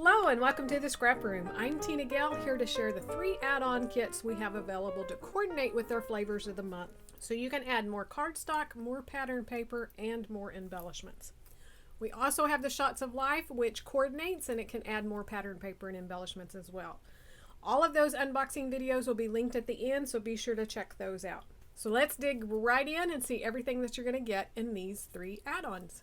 Hello and welcome to the Scrap Room. I'm Tina Gale, here to share the 3 add-on kits we have available to coordinate with our flavors of the month. So you can add more cardstock, more pattern paper, and more embellishments. We also have the Shots of Life, which coordinates and it can add more pattern paper and embellishments as well. All of those unboxing videos will be linked at the end, so be sure to check those out. So let's dig right in and see everything that you're going to get in these 3 add-ons.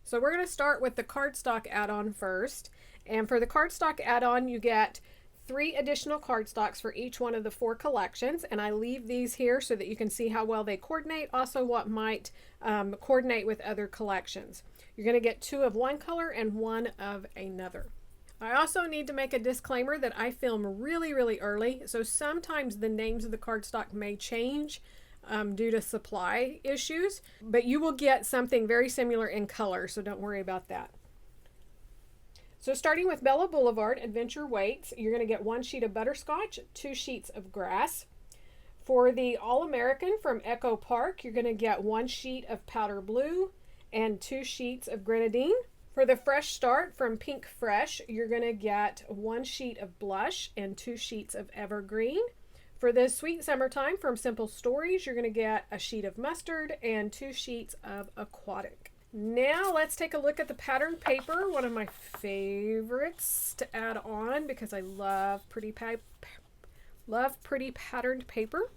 So we're going to start with the cardstock add-on first. And for the cardstock add-on, you get 3 additional cardstocks for each one of the 4 collections. And I leave these here so that you can see how well they coordinate, also what might coordinate with other collections. You're going to get 2 of one color and 1 of another. I also need to make a disclaimer that I film really early, so sometimes the names of the cardstock may change due to supply issues, but you will get something very similar in color, so don't worry about that. So starting with Bella Boulevard Adventure Weights, you're going to get 1 sheet of butterscotch, 2 sheets of grass. For the All-American from Echo Park, you're going to get 1 sheet of powder blue and 2 sheets of grenadine. For the Fresh Start from Pink Fresh, you're going to get 1 sheet of blush and 2 sheets of evergreen. For the Sweet Summertime from Simple Stories, you're going to get a sheet of mustard and 2 sheets of aquatic. Now let's take a look at the pattern paper, one of my favorites to add on because I love pretty patterned paper.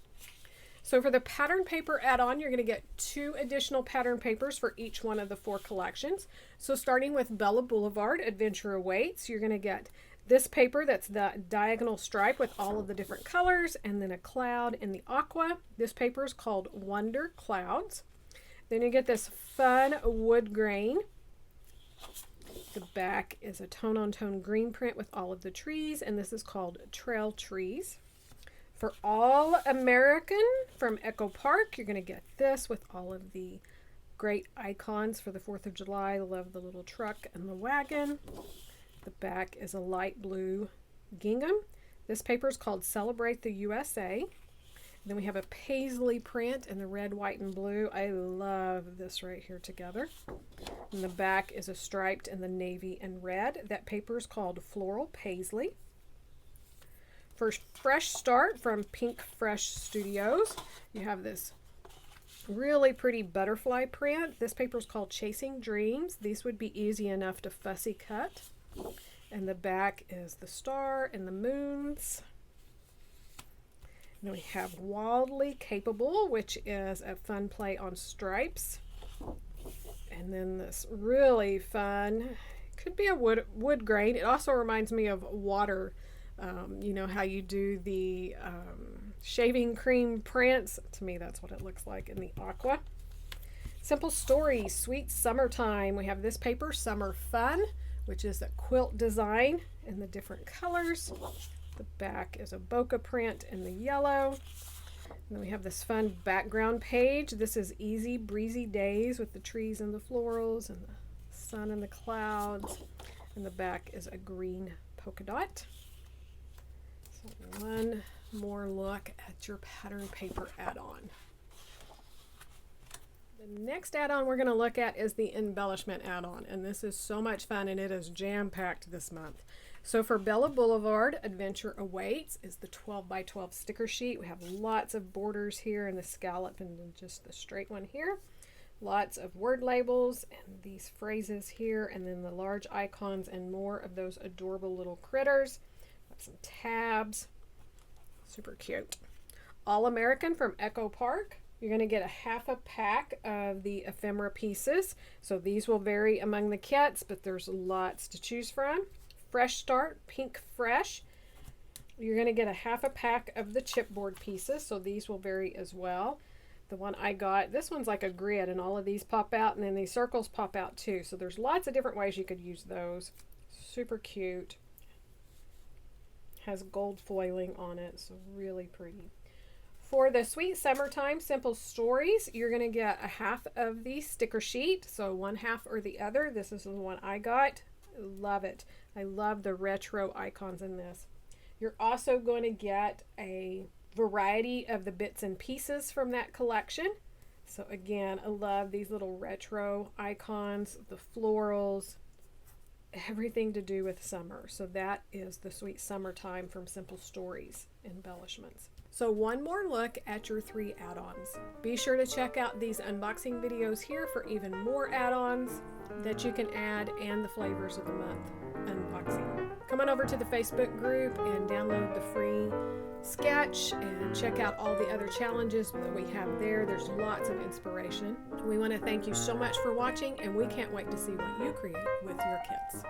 So for the pattern paper add-on, you're going to get 2 additional pattern papers for each one of the 4 collections. So starting with Bella Boulevard Adventure Awaits, you're going to get this paper that's the diagonal stripe with all of the different colors, and then a cloud in the aqua. This paper is called Wonder Clouds. Then you get this fun wood grain. The back is a tone-on-tone green print with all of the trees, and this is called Trail Trees. For All American from Echo Park, you're going to get this with all of the great icons for the 4th of July. I love the little truck and the wagon. The back is a light blue gingham. This paper is called Celebrate the USA. Then we have a paisley print in the red, white, and blue. I love this right here together. And the back is a striped in the navy and red. That paper is called Floral Paisley. For Fresh Start from Pink Fresh Studios, you have this really pretty butterfly print. This paper is called Chasing Dreams. These would be easy enough to fussy cut. And the back is the star and the moons. And then we have Wildly Capable, which is a fun play on stripes. And then this really fun, could be a wood grain. It also reminds me of water. You know how you do the shaving cream prints. To me, that's what it looks like in the aqua. Simple Stories, Sweet Summertime. We have this paper, Summer Fun, which is a quilt design in the different colors. The back is a bokeh print in the yellow. And then we have this fun background page. This is Easy Breezy Days with the trees and the florals and the sun and the clouds. And the back is a green polka dot. So one more look at your pattern paper add-on. The next add-on we're going to look at is the embellishment add-on, and this is so much fun, and it is jam-packed this month. So for Bella Boulevard Adventure Awaits is the 12 by 12 sticker sheet. We have lots of borders here and the scallop and just the straight one here. Lots of word labels and these phrases here, and then the large icons and more of those adorable little critters. Got some tabs. Super cute. All American from Echo Park. You're going to get a half a pack of the ephemera pieces. So these will vary among the kits, but there's lots to choose from. Fresh Start, Pink Fresh. You're going to get a half a pack of the chipboard pieces. So these will vary as well. The one I got, this one's like a grid, and all of these pop out, and then these circles pop out too. So there's lots of different ways you could use those. Super cute. Has gold foiling on it, so really pretty. For the Sweet Summertime Simple Stories, you're going to get a half of the sticker sheet, so one half or the other. This is the one I got. Love it. I love the retro icons in this. You're also going to get a variety of the bits and pieces from that collection. So again, I love these little retro icons, the florals, everything to do with summer. So that is the Sweet Summertime from Simple Stories embellishments. So one more look at your 3 add-ons. Be sure to check out these unboxing videos here for even more add-ons that you can add and the flavors of the month unboxing. Come on over to the Facebook group and download the free sketch and check out all the other challenges that we have there. There's lots of inspiration. We want to thank you so much for watching, and we can't wait to see what you create with your kits.